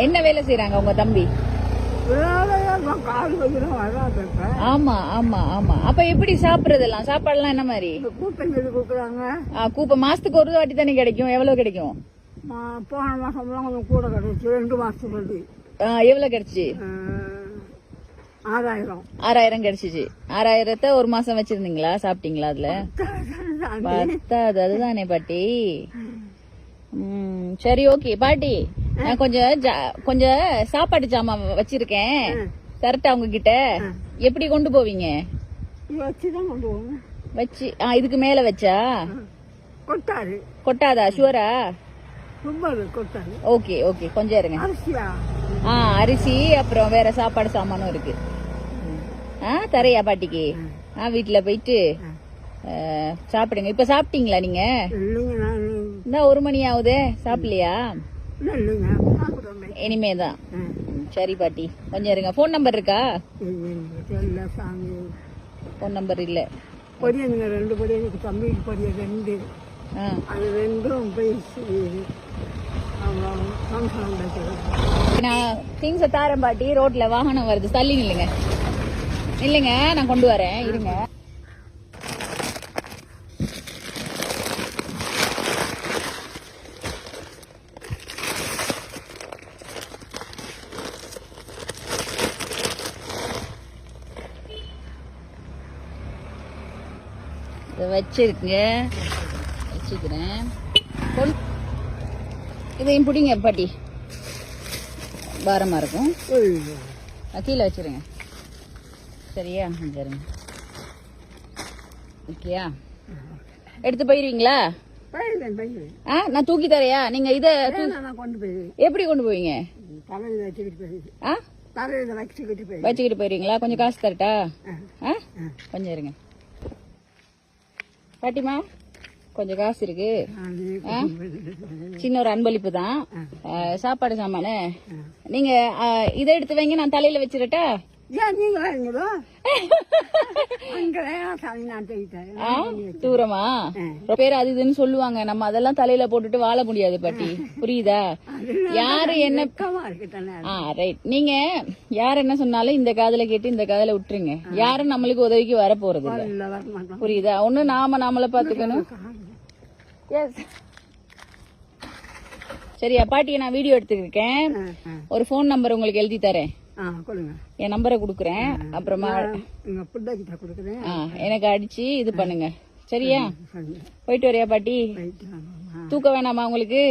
என்ன வேலை செய்யறாங்க உங்க தம்பி? ஆமா ஆமா ஆமா. அப்ப எப்படி சாப்பிடுறதெல்லாம்? சாப்பாடுலாம் என்ன மாதிரி? கூப்ப மாசத்துக்கு ஒரு வாட்டி தானே கிடைக்கும்? எவ்வளவு கிடைக்கும்? போன மாசம்லாம் கொஞ்சம் கூட கிடைச்சு 2 மாசத்துக்கு. எவ்வளவு கிடைச்சு? 6000 கிடைச்சிச்சு. 6000 ஒரு மாசம் வச்சிருந்தீங்களா? சாப்பிட்டீங்களா? அதுல பத்தாது. அதுதானே பாட்டி. சரி ஓகே பாட்டி, நான் கொஞ்சம் சாப்பாடு ஜாமான் வச்சிருக்கேன், தரட்டா உங்ககிட்ட? எப்படி கொண்டு போவீங்க? வச்சு இதுக்கு மேல வச்சா கொட்டாதா? ஷுவரா? ஓகே ஓகே, கொஞ்சம் இருங்க. அரிசி அப்புறம் வேற சாப்பாடு சாமானும் இருக்கு. தரையா பாட்டிக்கு? வீட்டுல போயிட்டு சாப்பிடுங்க. இப்ப சாப்பிட்டீங்களா நீங்க? இந்த 1 மணி ஆகுது, சாப்பிடலையா? இனிமேதான். சரி பாட்டி, கொஞ்சம் இருங்க. போன் நம்பர் இருக்கா? போன் நம்பர் இல்ல. தம்பி அது 2ம் நான் திங்ஸ் தாரேன் பாட்டி. ரோட்ல வாகனம் வருது, தள்ளிங்க. இல்லைங்க இல்லைங்க, நான் கொண்டு வரேன், இருங்க. வச்சிருக்கிறேன். இதையும் பிடிங்க பாட்டி, பாரமா இருக்கும். கீழே வச்சிருங்க. சரியா? சரிங்க. ஓகேயா? எடுத்து போயிருவீங்களா? நான் தூக்கி தரையா? நீங்க இத எப்படி கொண்டு போவீங்க? வச்சுக்கிட்டு போயிருவீங்களா? கொஞ்சம் காசு தரட்டா? கொஞ்சம் இருங்க பாட்டிமா, கொஞ்சம் காசு இருக்கு. சின்ன ஒரு அன்பளிப்பு தான். சாப்பாடு சாமானு நீங்க இதை எடுத்து வைங்க, நான் தலையில வச்சிடட்டா? தூரமா பேர் அது இதுன்னு சொல்லுவாங்க, நம்ம அதெல்லாம் தலையில போட்டுட்டு வாழ முடியாது பாட்டி, புரியுதா? யாரு என்ன ரைட், நீங்க யார் என்ன சொன்னாலும் இந்த காதுல கேட்டு இந்த காதுல விட்டுருங்க. யாரும் நம்மளுக்கு உதவிக்கு வர போறது இல்ல, புரியுதா? ஒண்ணு நாமளை பாத்துக்கணும். சரியா பாட்டியை நான் வீடியோ எடுத்துருக்கேன். ஒரு போன் நம்பர் உங்களுக்கு எழுதி தரேன், என் நம்பரை குடுக்கறேன். அப்புறமா எனக்கு அடிச்சு இது பண்ணுங்க. சரியா? போயிட்டு வரியா பாட்டி? தூக்க வேணாமா உங்களுக்கு?